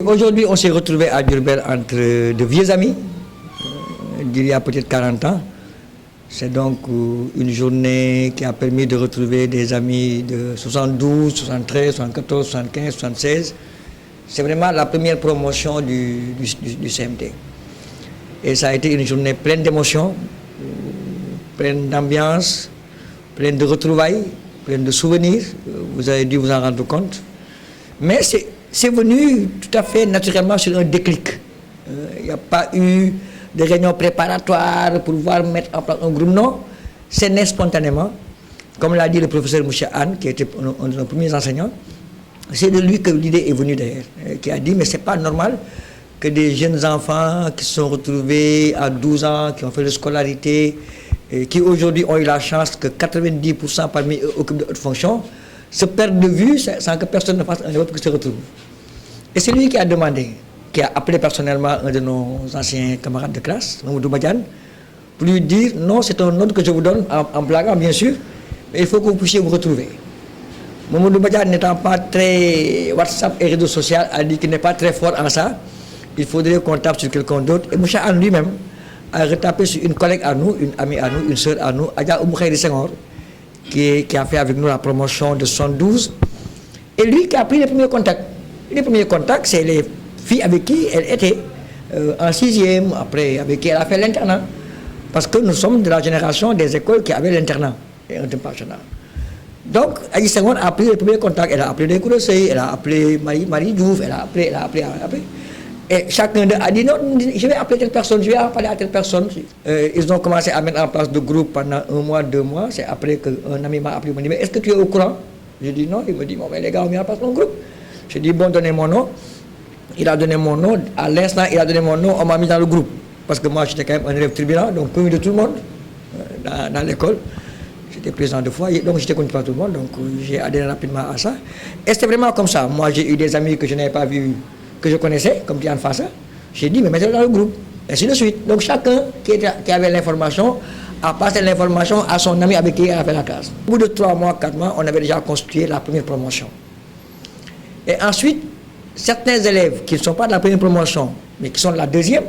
Aujourd'hui, on s'est retrouvé à Diourbel entre de vieux amis, d'il y a peut-être 40 ans. C'est donc une journée qui a permis de retrouver des amis de 72, 73, 74, 75, 76. C'est vraiment la première promotion du CMT. Et ça a été une journée pleine d'émotions, pleine d'ambiance, pleine de retrouvailles, pleine de souvenirs. Vous avez dû vous en rendre compte. Mais c'est venu tout à fait naturellement sur un déclic. Il n'y a pas eu de réunion préparatoire pour pouvoir mettre en place un groupe. Non, c'est né spontanément. Comme l'a dit le professeur Moucha Anne, qui était un de nos premiers enseignants, c'est de lui que l'idée est venue d'ailleurs, qui a dit mais c'est pas normal que des jeunes enfants qui se sont retrouvés à 12 ans, qui ont fait de scolarité, et qui aujourd'hui ont eu la chance que 90% parmi eux occupent de hautes fonctions, se perdent de vue sans que personne ne fasse un effort pour qu'ils se retrouvent. Et c'est lui qui a demandé, qui a appelé personnellement un de nos anciens camarades de classe, Mamoudou Badiane, pour lui dire non, c'est un ordre que je vous donne, en blaguant bien sûr, mais il faut que vous puissiez vous retrouver. Mamoudou Badiane n'étant pas très WhatsApp et réseaux sociaux, a dit qu'il n'est pas très fort en ça, il faudrait qu'on tape sur quelqu'un d'autre. Et Moucha Anne lui-même a retapé sur une collègue à nous, une amie à nous, une sœur à nous, Adja Oumoukhayri Senghor, qui a fait avec nous la promotion de 72. Et lui qui a pris les premiers contacts. Les premiers contacts, c'est les filles avec qui elle était en 6e, après avec qui elle a fait l'internat. Parce que nous sommes de la génération des écoles qui avaient l'internat et un pensionnat. Donc, Adji Senghor a pris les premiers contacts. Elle a appelé des Kourossey, elle a appelé Marie Diouf, elle a appelé. Et chacun d'eux a dit non, je vais appeler telle personne, je vais parler à telle personne. Ils ont commencé à mettre en place de groupes pendant 1 mois, 2 mois. C'est après qu'un ami m'a appelé, il m'a dit mais est-ce que tu es au courant? Je dis non. Il me dit bon, mais les gars, on met en place un groupe. Je dis bon, donnez mon nom. Il a donné mon nom. À l'instant, il a donné mon nom, on m'a mis dans le groupe. Parce que moi, j'étais quand même un élève tribunal, donc connu de tout le monde dans l'école. J'étais président de foyer, donc j'étais connu par tout le monde. Donc j'ai adhéré rapidement à ça. Et c'était vraiment comme ça. Moi, j'ai eu des amis que je n'avais pas vus, que je connaissais, comme Diane Fassa. J'ai dit, mais mettez-le dans le groupe. Et ainsi de suite. Donc chacun qui avait l'information a passé l'information à son ami avec qui il a fait la classe. Au bout de 3 mois, 4 mois, on avait déjà construit la première promotion. Et ensuite, certains élèves qui ne sont pas de la première promotion, mais qui sont de la 2e,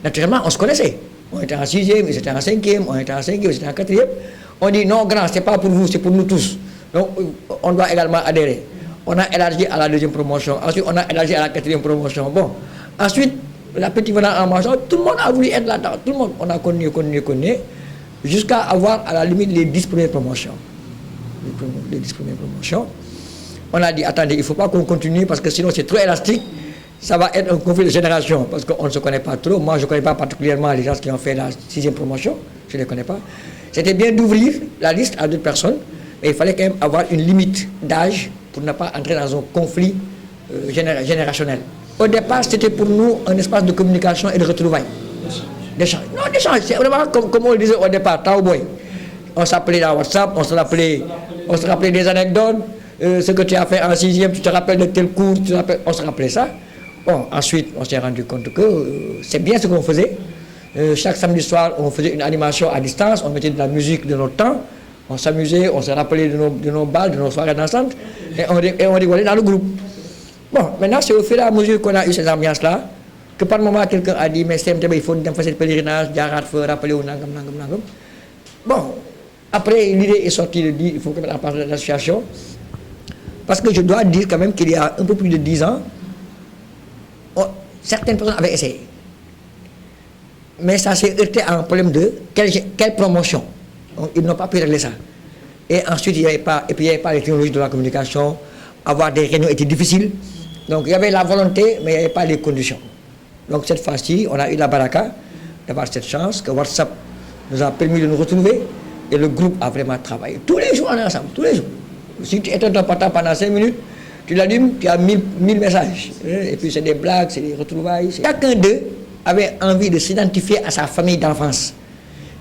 naturellement, on se connaissait. On était en 6e, ils étaient en 5e, on était en 5e, ils étaient en 4e. On dit, non, grand, ce n'est pas pour vous, c'est pour nous tous. Donc, on doit également adhérer. On a élargi à la 2e promotion. Ensuite, on a élargi à la 4e promotion. Bon. Ensuite, la petite venant en marchant, tout le monde a voulu être là-dedans. Tout le monde, on a connu, jusqu'à avoir à la limite les 10 premières promotions. Les 10 premières promotions. On a dit, attendez, il ne faut pas qu'on continue parce que sinon c'est trop élastique. Ça va être un conflit de génération parce qu'on ne se connaît pas trop. Moi, je ne connais pas particulièrement les gens qui ont fait la 6e promotion. Je ne les connais pas. C'était bien d'ouvrir la liste à d'autres personnes, mais il fallait quand même avoir une limite d'âge pour ne pas entrer dans un conflit générationnel. Au départ, c'était pour nous un espace de communication et de retrouvailles. D'échange. Non, d'échange. C'est vraiment comme on le disait au départ, Taoboy. On s'appelait dans WhatsApp, on se rappelait des anecdotes. Ce que tu as fait en 6e, tu te rappelles de tel cours, on se rappelait ça. Bon, ensuite, on s'est rendu compte que c'est bien ce qu'on faisait. Chaque samedi soir, on faisait une animation à distance, on mettait de la musique de notre temps, on s'amusait, on se rappelait de nos balles, de nos soirées dansantes, et on rigolait dans le groupe. Bon, maintenant, c'est au fur et à mesure qu'on a eu ces ambiances-là, que par moment, quelqu'un a dit, mais CMT, il faut faire le pèlerinage, rappeler au nangam. Bon, après, l'idée est sortie de dire, il faut mettre en place l'association. Parce que je dois dire quand même qu'il y a un peu plus de 10 ans, certaines personnes avaient essayé. Mais ça s'est heurté à un problème de quelle promotion. Donc, ils n'ont pas pu régler ça. Et ensuite, il n'y avait pas les technologies de la communication. Avoir des réunions était difficile. Donc il y avait la volonté, mais il n'y avait pas les conditions. Donc cette fois-ci, on a eu la baraka d'avoir cette chance que WhatsApp nous a permis de nous retrouver. Et le groupe a vraiment travaillé. Tous les jours, on est ensemble, tous les jours. Si tu éteins ton portable pendant 5 minutes, tu l'allumes, tu as 1000 messages. Et puis c'est des blagues, c'est des retrouvailles. Chacun d'eux avait envie de s'identifier à sa famille d'enfance.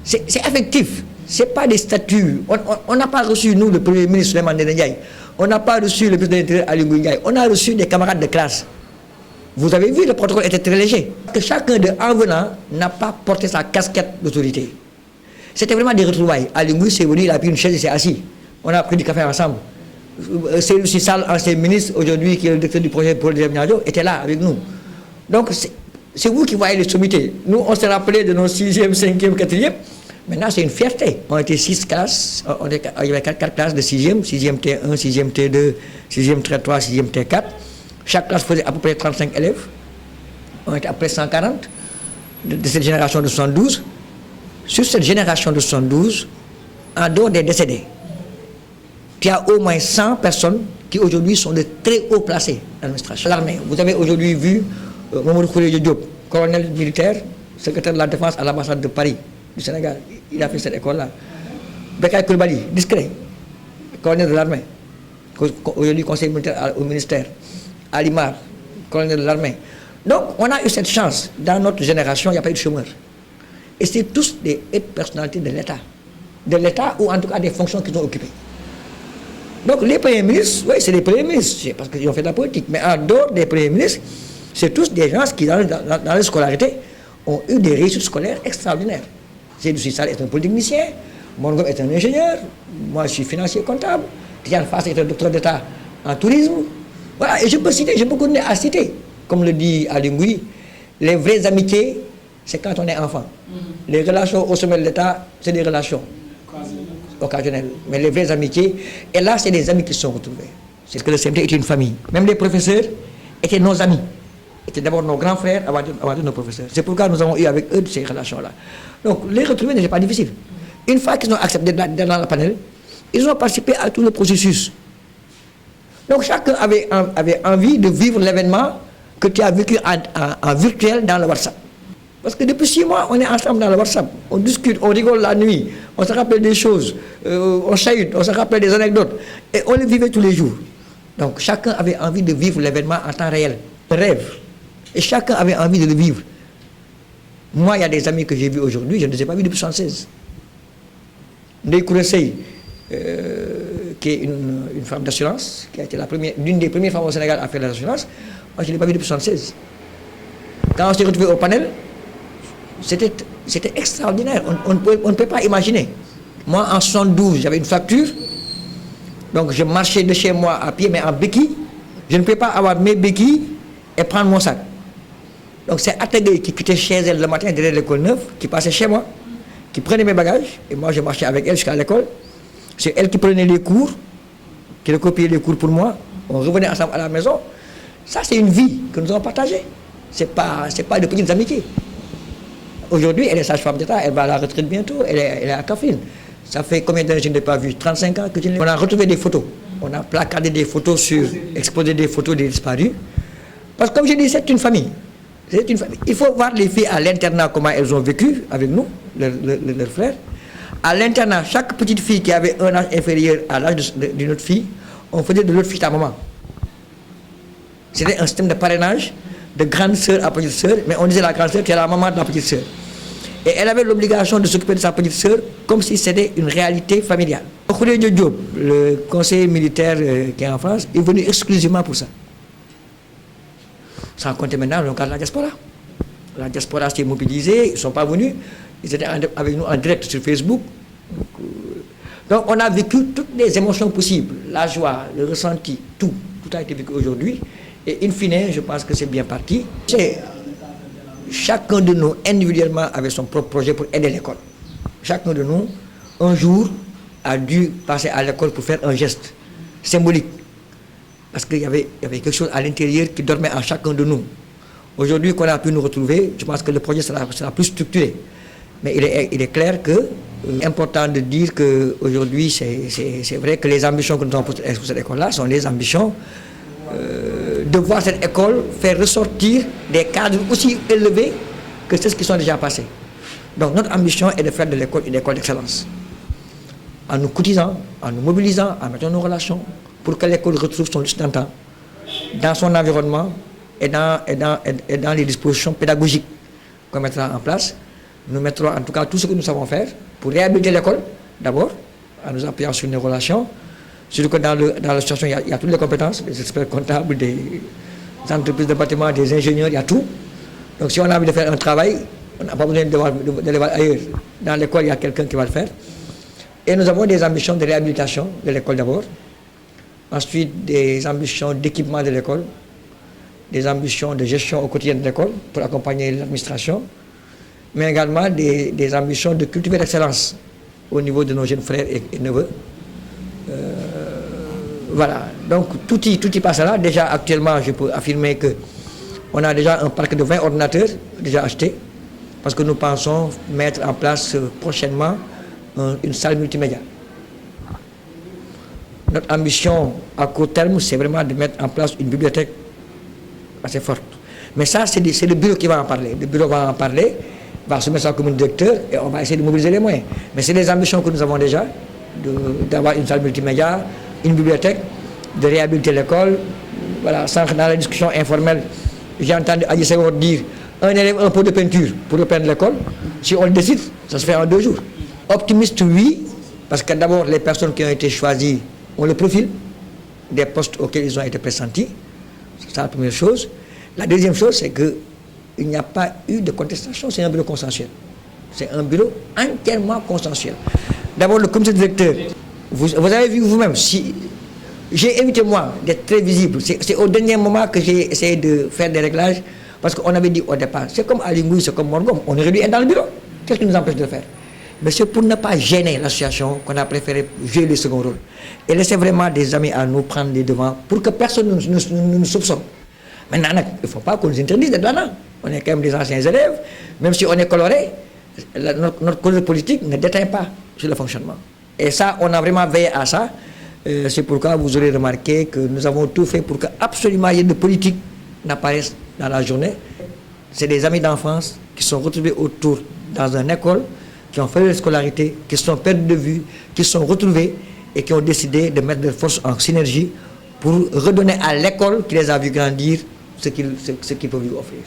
C'est affectif, ce n'est pas des statuts. On n'a pas reçu, nous, le Premier ministre Souleymane Ndéné Ndiaye. On n'a pas reçu le président de l'Intérieur Aly Ngouille Ndiaye. On a reçu des camarades de classe. Vous avez vu, le protocole était très léger. Que chacun d'eux, en venant, n'a pas porté sa casquette d'autorité. C'était vraiment des retrouvailles. Aly Ngouille s'est venu, il a pris une chaise et s'est assis. On a pris du café ensemble. Seydou Sissal, ancien ministre, aujourd'hui qui est le directeur du projet pour les Diamniadio, était là avec nous. Donc c'est vous qui voyez les sommités. Nous, on s'est rappelé de nos 6e, 5e, 4e. Maintenant, c'est une fierté. On était 6 classes, il y avait 4 classes de 6e, 6e T1, 6e T2, 6e T3, 6e T4. Chaque classe faisait à peu près 35 élèves. On était à peu près 140 de cette génération de 72. Sur cette génération de 72, en dehors des décédés, il y a au moins 100 personnes qui aujourd'hui sont de très haut placés dans l'administration. L'armée, vous avez aujourd'hui vu Mamadou Khouredia Diop, colonel militaire, secrétaire de la défense à l'ambassade de Paris, du Sénégal. Il a fait cette école-là. Bekay Koulibaly, discret, colonel de l'armée, aujourd'hui conseiller militaire au ministère. Alimar, colonel de l'armée. Donc, on a eu cette chance. Dans notre génération, il n'y a pas eu de chômeurs. Et c'est tous des personnalités de l'État. De l'État ou en tout cas des fonctions qu'ils ont occupées. Donc, les premiers ministres, oui, c'est les premiers ministres, c'est parce qu'ils ont fait de la politique. Mais en dehors des premiers ministres, c'est tous des gens qui, dans la scolarité, ont eu des réussites scolaires extraordinaires. Seydou Sissal est un polytechnicien, Mongom est un ingénieur, moi je suis financier comptable, Tidiane Fass est un docteur d'État en tourisme. Voilà, et je peux citer, j'ai beaucoup à citer. Comme le dit Ali Ngouille, les vraies amitiés, c'est quand on est enfant. Les relations au sommet de l'État, c'est des relations occasionnelles. Mais les vraies amitiés, et là, c'est des amis qui se sont retrouvés. C'est ce que le CMT était une famille. Même les professeurs étaient nos amis. Étaient d'abord nos grands frères avant de nos professeurs. C'est pourquoi nous avons eu avec eux ces relations-là. Donc, les retrouver n'était pas difficile. Une fois qu'ils ont accepté d'être dans le panel, ils ont participé à tout le processus. Donc, chacun avait envie de vivre l'événement que tu as vécu en virtuel dans le WhatsApp. Parce que depuis 6 mois, on est ensemble dans le WhatsApp. On discute, on rigole la nuit, on se rappelle des choses, on chahute, on se rappelle des anecdotes. Et on le vivait tous les jours. Donc, chacun avait envie de vivre l'événement en temps réel. Un rêve. Et chacun avait envie de le vivre. Moi, il y a des amis que j'ai vus aujourd'hui, je ne les ai pas vus depuis 1976. Ndeye Kouressey, qui est une femme d'assurance, qui a été l'une des premières femmes au Sénégal à faire l'assurance, moi je ne l'ai pas vue depuis 1976. Quand on s'est retrouvé au panel, c'était extraordinaire, on ne peut pas imaginer. Moi, en 1972, j'avais une fracture, donc je marchais de chez moi à pied, mais en béquille. Je ne peux pas avoir mes béquilles et prendre mon sac. Donc c'est Atagay qui quittait chez elle le matin derrière l'école neuve, qui passait chez moi, qui prenait mes bagages, et moi je marchais avec elle jusqu'à l'école. C'est elle qui prenait les cours, qui recopiait les cours pour moi. On revenait ensemble à la maison. Ça, c'est une vie que nous avons partagée. Ce n'est pas de petites amitiés. Aujourd'hui, elle est sage-femme d'État, elle va à la retraite bientôt, elle est à Kaffrine. Ça fait combien d'années que je ne l'ai pas vue? 35 ans que je ne l'ai pas vue. On a retrouvé des photos. On a placardé des photos exposé des photos des disparus. Parce que comme je dis, c'est une famille. C'est une famille. Il faut voir les filles à l'internat, comment elles ont vécu avec nous, leurs frères. À l'internat, chaque petite fille qui avait un âge inférieur à l'âge d'une autre fille, on faisait de l'autre fille ta maman. C'était un système de parrainage, de grande sœur à petite sœur, mais on disait la grande sœur, tu es la maman de la petite sœur. Et elle avait l'obligation de s'occuper de sa petite sœur comme si c'était une réalité familiale. Khouredia Diop, le conseiller militaire qui est en France, est venu exclusivement pour ça. Sans compter maintenant le cas de la diaspora. La diaspora s'est mobilisée, ils ne sont pas venus, ils étaient avec nous en direct sur Facebook. Donc on a vécu toutes les émotions possibles, la joie, le ressenti, tout a été vécu aujourd'hui. Et in fine, je pense que c'est bien parti. Chacun de nous, individuellement, avait son propre projet pour aider l'école. Chacun de nous, un jour, a dû passer à l'école pour faire un geste symbolique. Parce qu'il y avait quelque chose à l'intérieur qui dormait en chacun de nous. Aujourd'hui qu'on a pu nous retrouver, je pense que le projet sera plus structuré. Mais il est clair que c'est important de dire qu'aujourd'hui, c'est vrai que les ambitions que nous avons pour cette école-là sont les ambitions de voir cette école faire ressortir des cadres aussi élevés que ceux qui sont déjà passés. Donc notre ambition est de faire de l'école une école d'excellence. En nous cotisant, en nous mobilisant, en mettant nos relations, pour que l'école retrouve son lustre d'antan dans son environnement et dans les dispositions pédagogiques qu'on mettra en place. Nous mettrons en tout cas tout ce que nous savons faire pour réhabiliter l'école, d'abord, en nous appuyant sur nos relations. Surtout que dans l'association, il y a toutes les compétences, les experts comptables, des entreprises de bâtiment, des ingénieurs, il y a tout. Donc si on a envie de faire un travail, on n'a pas besoin d'aller voir ailleurs. Dans l'école, il y a quelqu'un qui va le faire. Et nous avons des ambitions de réhabilitation de l'école d'abord, ensuite des ambitions d'équipement de l'école, des ambitions de gestion au quotidien de l'école pour accompagner l'administration, mais également des ambitions de cultiver l'excellence au niveau de nos jeunes frères et neveux. Voilà, donc tout y passe là. Déjà actuellement, je peux affirmer qu'on a déjà un parc de 20 ordinateurs déjà achetés, parce que nous pensons mettre en place prochainement une salle multimédia. Notre ambition à court terme, c'est vraiment de mettre en place une bibliothèque assez forte. Mais ça, c'est le bureau qui va en parler. Le bureau va en parler, va se mettre ça comme directeur et on va essayer de mobiliser les moyens. Mais c'est des ambitions que nous avons déjà, d'avoir une salle multimédia, une bibliothèque, de réhabiliter l'école. Voilà, sans dans la discussion informelle, j'ai entendu Adji Senghor dire un élève, un pot de peinture pour repeindre l'école. Si on le décide, ça se fait en 2 jours. Optimiste, oui, parce que d'abord, les personnes qui ont été choisies ont le profil des postes auxquels ils ont été pressentis. C'est ça la première chose. La deuxième chose, c'est qu'il n'y a pas eu de contestation, c'est un bureau consensuel. C'est un bureau entièrement consensuel. D'abord, le comité directeur, vous avez vu vous-même, si j'ai évité moi d'être très visible, c'est au dernier moment que j'ai essayé de faire des réglages, parce qu'on avait dit au départ, c'est comme à Lingui, c'est comme Morgom, on aurait dû être dans le bureau. Qu'est-ce qui nous empêche de le faire? Mais c'est pour ne pas gêner l'association qu'on a préféré jouer le second rôle. Et laisser vraiment des amis à nous prendre les devants pour que personne ne nous soupçonne. Maintenant, il ne faut pas qu'on nous interdise d'être là. On est quand même des anciens élèves, même si on est coloré, notre couleur politique ne déteint pas sur le fonctionnement. Et ça, on a vraiment veillé à ça. C'est pourquoi vous aurez remarqué que nous avons tout fait pour que absolument rien de politique n'apparaisse dans la journée. C'est des amis d'enfance qui sont retrouvés autour dans une école, qui ont fait leur scolarité, qui sont perdus de vue, qui sont retrouvés et qui ont décidé de mettre leurs forces en synergie pour redonner à l'école qui les a vus grandir ce qu'ils peuvent lui offrir.